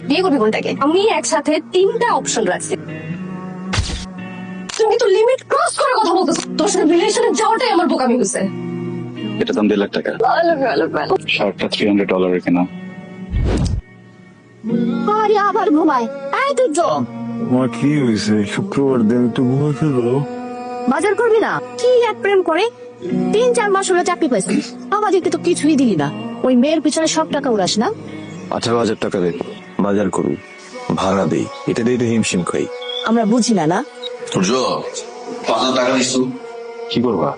বিয়ে করবি কোনটাকে? আমি একসাথে তিনটা অপশন রাখছি। তুমি কিন্তু লিমিট ক্রস করে কথা বলতেছো। তোর সাথে রিলেশনে যাওয়াটাই আমার বোকামি হয়েছে। এটা দাম 1.5 লাখ টাকা। শার্টটা $300 কেনা। আরে আবার ঘুমায়। এই তুই জম আমার কি হয়েছে? শুক্রবার দিন একটু ঘুরে ফেলবো। বাজার করবি না? কি এক প্রেম করে 3-4 মাস হলো চাকরি পাইছিস, আমাদেরকে তো কিছুই দিলি না। ওই মেয়ের পিছনে সব টাকা উড়াস না? 18,000 টাকা দেয় বাজার করু, ভাড়া দেই, এটা দিয়ে তো হিমশিম খাই। আমরা বুঝি না না? সূর্য 5,000 টাকা নিচ্ছু কি করবা?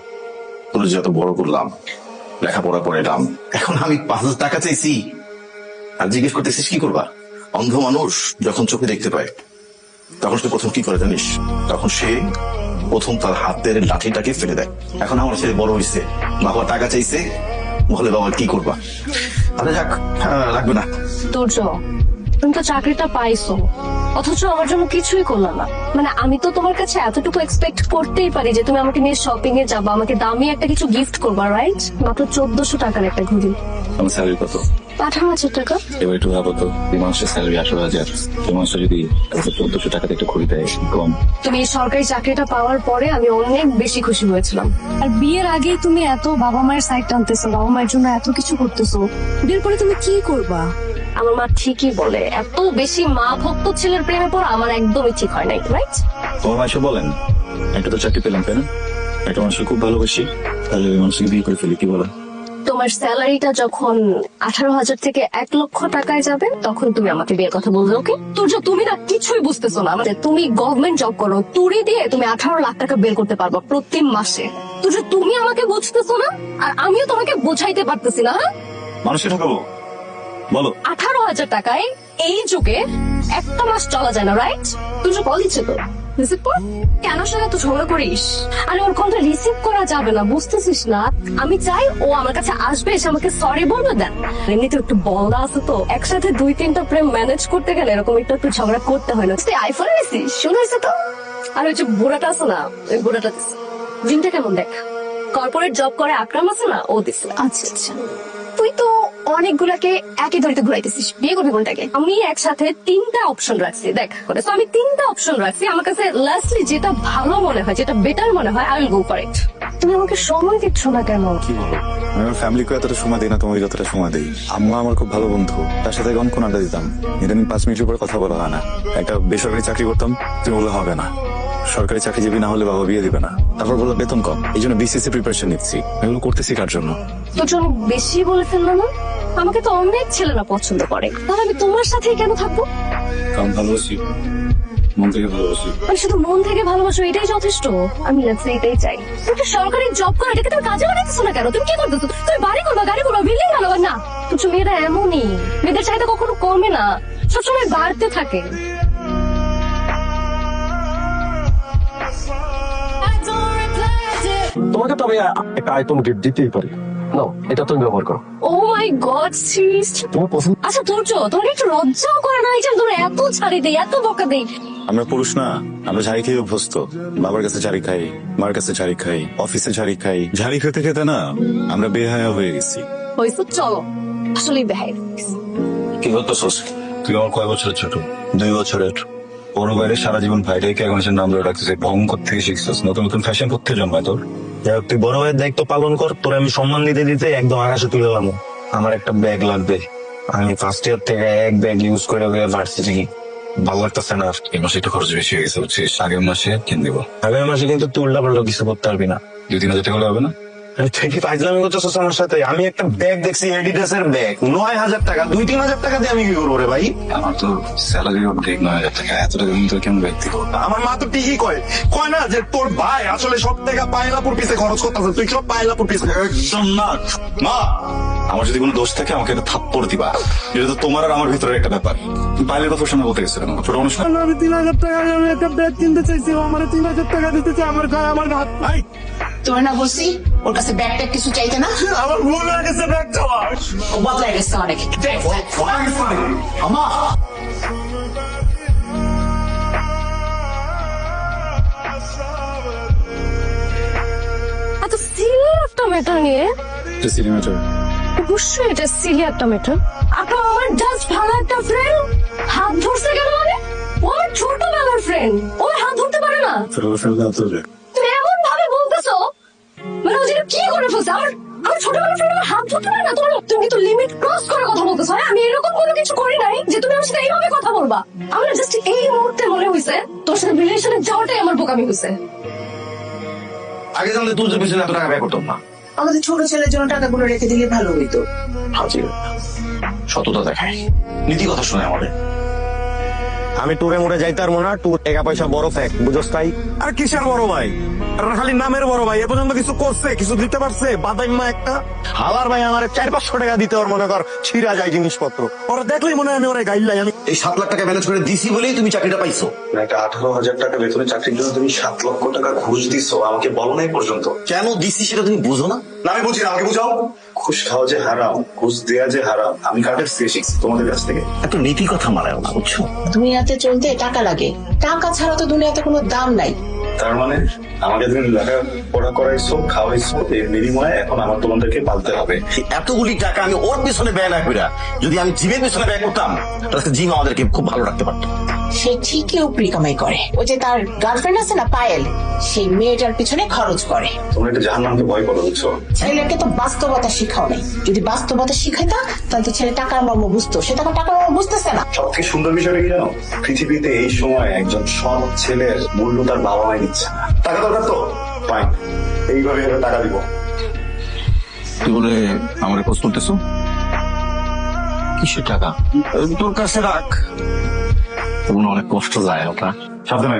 তোর যত বড় করলাম, লেখাপড়া পড়াইলাম, এখন আমি 5,000 টাকা চাইছি আর জিজ্ঞেস করতেছিস কি করবা? অন্ধ মানুষ যখন চোখে দেখতে পায় তখন সে প্রথম কি করে জানিস? তখন সে প্রথম তার হাতের লাঠিটাকে ফেলে দেয়। এখন আমার ছেলে বড় হয়েছে, বাবা টাকা চাইছে, বলে বাবা কি করবা? আরে যাক, লাগবে না। তোর তুমি তো চাকরিটা পাইছো, অথচ আমার জন্য কিছুই করলাম না। মানে আমি তো তোমার কাছে এতটুকু এক্সপেক্ট করতেই পারি যে তুমি আমাকে নিয়ে শপিং এ যাবা, আমাকে দামি একটা কিছু গিফট করবা, রাইট? মাত্র 1400 টাকার একটা ঘড়ি। আমার স্যালারি কত? 18,000 টাকা। এবার একটু ভাবো তো, এই মাসের স্যালারি 18,000, এই মাসে যদি 1400 টাকাতে একটা ঘড়ি দেয়, কম? তুমি এই সরকারি চাকরিটা পাওয়ার পরে আমি অনেক বেশি খুশি হয়েছিলাম। আর বিয়ের আগেই তুমি এত বাবা মায়ের সাইড টানতেছো, বাবা মায়ের জন্য এত কিছু করতেছো, বিয়ের পরে তুমি কি করবা? আমার মা ঠিকই বলে, এত বেশি মা ভক্ত ছেলের প্রেমে পড়া আমার একদমই ঠিক হয় নাই, রাইট? তোমার মা এসে বলেন একটা তো চাকরি পেলাম, তাই না? একটা মানুষকে খুব ভালোবাসি, তাহলে ওই মানুষকে বিয়ে করে ফেলি, কি বলো? তোমার স্যালারিটা যখন 18,000 থেকে 1 লক্ষ টাকায় যাবে তখন তুমি আমাকে বিয়ের কথা বলবে, ওকে? তুমি না কিছুই বুঝতেছো না। মানে তুমি গভর্নমেন্ট জব করো, তুড়ি দিয়ে তুমি 18 লাখ টাকা বের করতে পারবা প্রতি মাসে। তুমি আমাকে বুঝতেছো না, আর আমিও তোমাকে বোঝাইতে পারতেছি না। হ্যাঁ, মানুষকে ঠকাবো বলো? 18,000 টাকায় এই যুগে একটা মাস চলা যায় না, রাইট? তুই যে কল দিচ্ছে তো রিসিভ কর। কেন সাথে তো ঝগড়া করিস? আরে ওর কলটা রিসিভ করা যাবে না, বুঝতেছিস না? আমি চাই ও আমার কাছে আসবে, এসে আমাকে সরি বলবে। দেন এমনিতে একটু বলদা আছে তো, একসাথে 2-3টা প্রেম ম্যানেজ করতে গেলে এরকম একটু ঝগড়া করতে হয় না। তুই আইফোন নিছিস, শুনেছিস তো? আর ওই যে বুড়াটা আছে না, ওই বুড়াটা দিস। জিমটা কেমন দেখ, কর্পোরেট জব করে আকরাম আছে না, ও দিস। আচ্ছা আচ্ছা, তুই তো অনেকগুলাকে একই দড়িতে ঘুরাইতেছিস। বিয়ে করবি কোনটাকে? আমি একসাথে 3টা অপশন রাখছি, দেখ করে। তো আমি 3টা অপশন রাখছি, আমার কাছে লাস্টলি যেটা ভালো মনে হয়, যেটা বেটার মনে হয়, I will go for it. তুমি আমাকে সময় দিচ্ছ না কেন? কি বলো? আমি আমার ফ্যামিলিকে এতটা সময় দিই না, তোমাকে যতটা সময় দিই। আম্মা আমার খুব ভালো বন্ধু, তার সাথে অনেকক্ষণ আড্ডা দিতাম। ইদানিং 5 মিনিটের উপরে কথা বলা হয় না। একটা বেসরকারি চাকরি করতাম, তুমি বললে হবে না, সরকারি চাকরিজীবী না হলে বাবা বিয়ে দিবে না। তারপর বললো বেতন কম, এই জন্য বিসিএসসি প্রিপারেশন নিচ্ছি। এগুলো করতেছি কার জন্য? তোর জন্য বেশি বলে ফেললো না? আমাকে তো অনেক ছেলেরা পছন্দ করে, তাহলে আমি তোমার সাথেই কেন থাকবো? কারণ ভালোবাসি, মন থেকে ভালোবাসি। মানে শুধু মন থেকে ভালোবাসো এটাই যথেষ্ট? আমি এটাই চাই। তুমি সরকারি জব করো, এটাকে তুমি কাজে লাগাইতেছো না কেন? তুমি কি করতেছো? তুমি বাড়ি করবা, গাড়ি করবা, বিল্ডিং বানাবা না? কিছু মেয়েরা এমনই, মেয়েদের চাহিদা কখনো কমে না, সবসময় বাড়তে থাকে। তোমাকে তো আমি একটা আইফোন গিফট দিতেই পারি। নাও, এটা তুমি ব্যবহার করো। ও মাই গড, সিরিয়াস? তোমার পছন্দ? আচ্ছা তোমার একটু লজ্জাও করে না? এই যে তোর এত ছাড়ি দেই, এত বকা দেই। আমরা পুরুষ না, আমরা ঝাড়ি খেয়ে অভ্যস্ত। বাবার কাছে ঝাড়ি খাই, মার কাছে ঝাড়ি খাই, অফিসে ঝাড়ি খাই। ঝাড়ি খেতে খেতে না আমরা বেহায়া হয়ে গেছি। হয়েছে, চলো আসলেই বেহাই। কি করতেছস? তুই আমার কয় বছরের ছোট? 2 বছরের। বড় বাইরে সারা জীবন ভাইটাকে এখন এসে নাম ধরে রাখতেছে, ভয়ঙ্কর থেকে শিখছিস, নতুন নতুন ফ্যাশন করতে জন্মায় তোর। তুই বড় ভাইয়ের দায়িত্ব পালন কর, তোর আমি সম্মান দিতে দিতে একদম আকাশে তুলে এলাম। আমার একটা ব্যাগ লাগবে, আমি ফার্স্ট ইয়ার থেকে এক ব্যাগ ইউজ করে ভার্সিটি ভালো লাগতেছে না। এই মাসে একটু খরচ বেশি হয়ে গেছে, বুঝছিস? আগের মাসে কিনে দেবো। আগামী মাসে কিন্তু তুই উল্টা পাল্টা কিছু করতে পারবি না। 2-3 হাজার টাকা হলে হবে না? তুই কি ফাইজলামি করতেছিস আমার সাথে? আমি একটা ব্যাগ দেখছি, এডিডাস এর ব্যাগ, 9,000 টাকা। 2-3 হাজার টাকা দিয়ে আমি কি করবো রে ভাই? আমার তো স্যালারি অর্ধেক 9,000 টাকা, এত টাকা আমি তো কেমন ব্যক্তি করবো? আমার মা তো ঠিকই কয় না যে তোর ভাই আসলে সব টাকা পায়লাপুর পিছে খরচ করতেছে, তুই সব পায়লাপুর পিছে। একদম না মা, আমার যদি কোনো দোষ থাকে আমাকে একটা থাপ্পড় দিবা। এটা তো তোমার আর আমার ভিতরে একটা ব্যাপার। তুমি বাইরের কথা শোনা বলতে গেছিলাম, ছোট মানুষ না? আমি 3,000 টাকা আমি একটা ব্যাগ কিনতে চাইছি, আমার 3,000 টাকা দিতে চাই। আমার গায়ে আমার হাত ভাই, তোর না বলছি ওর কাছে ব্যাগ ট্যাগ কিছু চাইতে না? আমার ভুল হয়ে গেছে ব্যাগ চাওয়া। ও বদলাই গেছে অনেক। আমা এত সিলি একটা ম্যাটার নিয়ে? এটা সিলি ম্যাটার। অবশ্যই এটা সিলি একটা ম্যাটার। আপনার আমার জাস্ট ভালো একটা ফ্রেন্ড, হাত ধরছে কেন মানে? ও আমার ছোটবেলার ফ্রেন্ড, ও আমার হাত ধরতে পারে না? তুমি এমন ভাবে বলতেছো মানে ও যেন কি করে ফেলছে? আমার ছোটবেলার ফ্রেন্ড আমার হাত ধরতে পারে না? তুমি কিন্তু লিমিট ক্রস করে কথা বলতেছো। হ্যাঁ, আমি এরকম কোনো কিছু করি নাই যে তুমি আমার সাথে এইভাবে কথা বলবা। আমার জাস্ট এই মুহূর্তে মনে হয়েছে তোর সাথে রিলেশনে যাওয়াটাই আমার বোকামি হয়েছে। আগে জানলে তোর যে পিছনে এত টাকা ব্যয় করতাম না। আমাদের ছোট ছেলের জন্য টাকাগুলো রেখে দিলে ভালো হইতো। হাজির সততা দেখায়, নীতি কথা শুনে আমাদের। আমি টুরে মুড়ে যাইতে পারবো না, টুর টাকা পয়সা বড় ফ্যাক্ট, বুঝোস তাই? আর কিসের বড় ভাই? আর খালি নামের বড় ভাই, এ পর্যন্ত কিছু করছে, কিছু দিতে পারছে? বাদাইমা একটা হালার ভাই আমার 400-500 টাকা দিতে ওর মনে কর ছিঁড়া যায় জিনিসপত্র, ওরা দেখলেই মনে হয় আমি ওরা গাইলাই। আমি এই 7 লাখ টাকা ম্যানেজ করে দিছি বলেই তুমি চাকরিটা পাইছো। একটা 18,000 টাকা বেতনে চাকরির জন্য তুমি 7 লক্ষ টাকা ঘুষ দিছো, আমাকে বলো নাই পর্যন্ত। কেন দিছি সেটা তুমি বুঝো না? না আমি বুঝি না, আমাকে বুঝাও। ঘুষ খাওয়া যে হারাম, ঘুষ দেয়া যে হারাম, আমি কার কাছ থেকে শিখছি? তোমাদের কাছ থেকে। এত নীতি কথা মানায় না, বুঝছো? দুনিয়াতে চলতে টাকা লাগে, টাকা ছাড়া তো দুনিয়াতে কোনো দাম নাই। তার মানে আমাকে তুমি লেখাপড়া করাইছো, খাওয়াইছো, এর বিনিময়ে এখন আমার তোমাদেরকে পালতে হবে। এতগুলি টাকা আমি ওর পিছনে ব্যয় না কইরা যদি আমি জিমের পিছনে ব্যয় করতাম তাহলে জিম আমাদেরকে খুব ভালো রাখতে পারতো। সে ঠিকই উপরি কামাই করে। ওই যে তার গার্লফ্রেন্ড আছে না পায়েল, সেই মেয়েটার পিছনে খরচ করে। তোমরা একটা জাহান্নামকে ভয় করো, বুঝছো? ছেলেকে তো বাস্তবতা শিখাও নাই। যদি বাস্তবতা শিখাইতা তাহলে তো ছেলে টাকার মর্ম বুঝতো। সে তখন টাকার মর্ম বুঝতেছে না। সব থেকে সুন্দর বিষয়টা কি জানো? পৃথিবীতে এই সময় একজন সৎ ছেলের মূল্য তার বাবা মাই দিচ্ছে না। টাকা দরকার তো ফাইন, এইভাবে এভাবে টাকা দিব। তুই বলে আমার খোঁজ করতেছো? কিসের টাকা? তোর কাছে রাখ, তোর অনেক কষ্ট যায় ওটা। সাবধানে,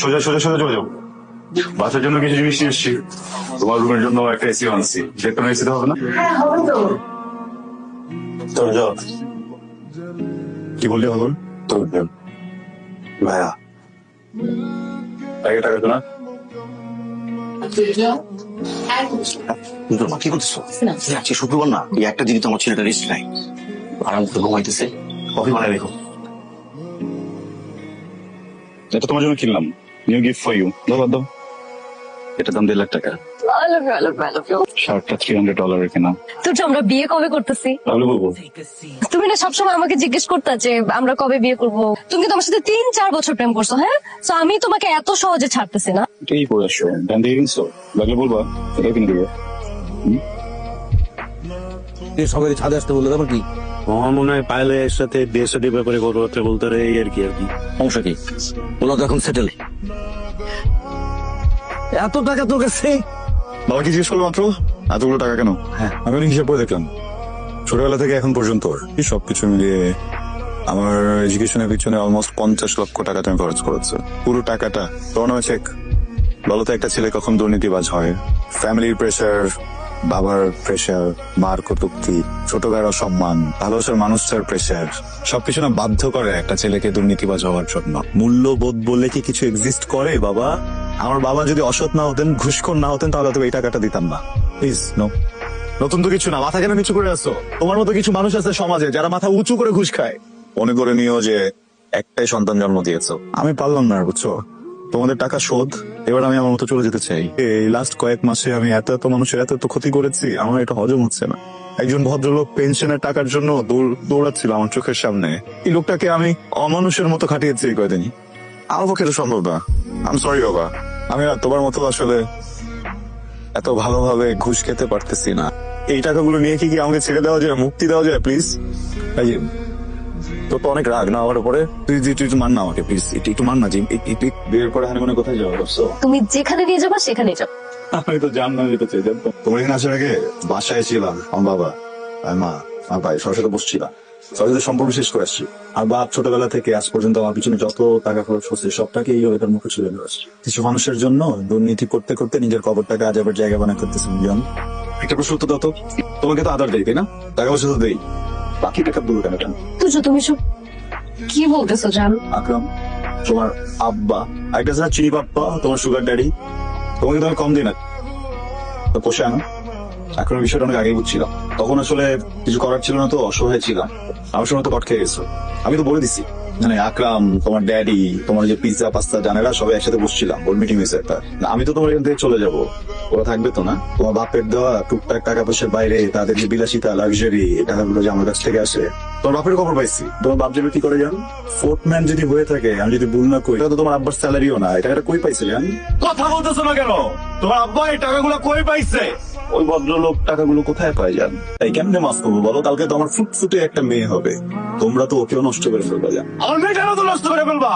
সোজা সোজা সোজা চলে যাও। বাচ্চার জন্য কিছু জিনিস নিয়ে এসছি, তোমার রুমের জন্য একটা এসি আনছি। দেখতে না এসিতে হবে না? হ্যাঁ হবে তো। তোর জল কি বললি হল? তোর জল ভাইয়া আগে টাকা তো না। তোর মা কি করতেছো? আজকে শুক্রবার না, এই একটা দিনই তো আমার ছেলেটা রেস্ট নাই, আরাম করে ঘুমাইতেছে। কফি বানাই রেখো। এটা তোমার জন্য কিনলাম, নিউ গিফট ফর ইউ। দাও দাও, এটা দাম 1.5 লাখ টাকা। শার্টটা $300 কেনা। তো আমরা বিয়ে কবে করতেছি? তাহলে বলবো তুমি না সবসময় আমাকে জিজ্ঞেস করতে যে আমরা কবে বিয়ে করব। তুমি কিন্তু আমার সাথে 3-4 বছর প্রেম করছো। হ্যাঁ, তো আমি তোমাকে এত সহজে ছাড়তেছি না। এটাই পরে আসো, ব্যান্ড দিয়ে কিনছো, লাগলে বলবা, এটা কিনে দেবো। সবাই ছাদে আসতে বলে তারপর কি? আমার মনে হয় পাইলের সাথে বিয়ের সাথে ব্যাপারে কথাবার্তা বলতে রে, এই আর কি। সমস্যা কি? ওরা তো এখন সেটেল। এত টাকা তোর কাছে? বাবা কি জিজ্ঞেস করলো মাত্র এতগুলো টাকা কেন? হ্যাঁ। আমি অনেক হিসাব করে দেখলাম ছোটবেলা থেকে এখন পর্যন্ত এই সবকিছু মিলিয়ে আমার এডুকেশনের পিছনে অলমোস্ট 50 লক্ষ টাকা তুমি খরচ করেছো। পুরো টাকাটা তোমার নামে চেক। বলো তো একটা ছেলে কখন দুর্নীতিবাজ হয়? ফ্যামিলির প্রেশার, বাবার প্রেশার, মার কটূক্তি, ছোট গাড়া সম্মান, ভালোবাসার মানুষটার প্রেশার, সবকিছু না বাধ্য করে একটা ছেলেকে দুর্নীতিবাজ হওয়ার জন্য। মূল্যবোধ বলে কি কিছু এক্সিস্ট করে বাবা? আমার বাবা যদি অসৎ না হতেন, ঘুষখোর না হতেন, তাহলে তো এই টাকাটা দিতাম না। Please no. নতুন তো কিছু না, মাথা কেন নিচু করে আসো? তোমার মতো কিছু মানুষ আছে সমাজে যারা মাথা উঁচু করে ঘুষ খায়। মনে করে নিও যে একটাই সন্তান জন্ম দিয়েছো, আমি পারলাম না, বুঝছো? তোমাদের টাকা শোধ, এবার আমি আমার মতো চলে যেতে চাই। এই লাস্ট কয়েক মাসে আমি এত মানুষের এত ক্ষতি করেছি, আমার এটা হজম হচ্ছে না। একজন ভদ্রলোক পেনশনের টাকার জন্য দৌড়াচ্ছিল আমার চোখের সামনে। এই লোকটাকে আমি অমানুষের মতো খাটিয়েছি এই কয়দিনই। আমার পক্ষে এটা সম্ভব না। আই সরি বাবা, আমি আর তোমার মতো আসলে এত ভালোভাবে ঘুষ খেতে পারতেছি না। এই টাকাগুলো নিয়ে কি আমাকে ছেড়ে দেওয়া যায়, মুক্তি দেওয়া যায় প্লিজ? তোর তো অনেক রাগ না আমার উপরে, তুই একটু মান না আমাকে প্লিজ, একটু মান না। একটু বের করে হানি মনে কোথায় যাবো? তুমি যেখানে নিয়ে যাবা সেখানে যাও। আমি তো জান না, যেতে চাই জানতো। তোমার এখানে আসার আগে বাসায় ছিলাম, আমার বাবা আর মা আর ভাই সবার সাথে বসছিলাম, সবার সাথে সম্পর্ক শেষ করে আসছি। আর বাপ ছোটবেলা থেকে আজ পর্যন্ত আমার পিছনে যত টাকা খরচ হচ্ছে সবটাকে এই ওদের মুখে ছিল আসছে। কিছু মানুষের জন্য দুর্নীতি করতে করতে নিজের কবরটাকে আজ আবার জায়গা বানা করতেছে। বুঝলাম একটা প্রশ্ন উত্তর দাও তো, তোমাকে তো আদার দেই তাই না? টাকা পয়সা তো দেই, বাকি টাকা দূর কেন? তুজো তুমি সব কি বলতেছো জান? আকরাম তোমার আব্বা, একটা আছে না চিনি পাপ্পা, তোমার সুগার ড্যাডি, তোমাকে তো আমি কম দিই না, তো পোষে আনো। এখন বিষয়টা অনেক আগেই বুঝছিলাম, তখন আসলে কিছু করার ছিল না, তো অসহায় ছিলাম। আমার সময় তো কট খেয়ে গেছো, আমি তো বলে দিছি। মানে আকরাম, তোমার ড্যাডি, তোমার যে পিৎজা পাস্তা জানেরা সবাই একসাথে বসছিলাম, ওর মিটিং হয়েছে একটা। আমি তো তোমার এখান থেকে চলে যাবো, ওরা থাকবে তো না? তোমার বাপের দেওয়া টুকটাক টাকা পয়সার বাইরে তাদের যে বিলাসিতা লাক্সারি এই টাকাগুলো যে আমার কাছ থেকে আসে, তোমার বাপের খবর পাইছি। তোমার বাপ যাবে কি করে জান? ফোর্টম্যান যদি হয়ে থাকে, আমি যদি ভুল না করি, এটা তো তোমার আব্বার স্যালারিও না। এই টাকাটা কই পাইছে জান? কথা বলতেছো না কেন? তোমার আব্বা এই টাকাগুলো কই পাইছে? ওই ভদ্রলোক টাকাগুলো কোথায় পায় যান? তাই কেমনে মাফ করবো বলো? কালকে তো আমার ফুটফুটে একটা মেয়ে হবে, তোমরা তো ওকেও নষ্ট করে ফেলবা জান। আমার মেয়েটারও তো নষ্ট করে ফেলবা।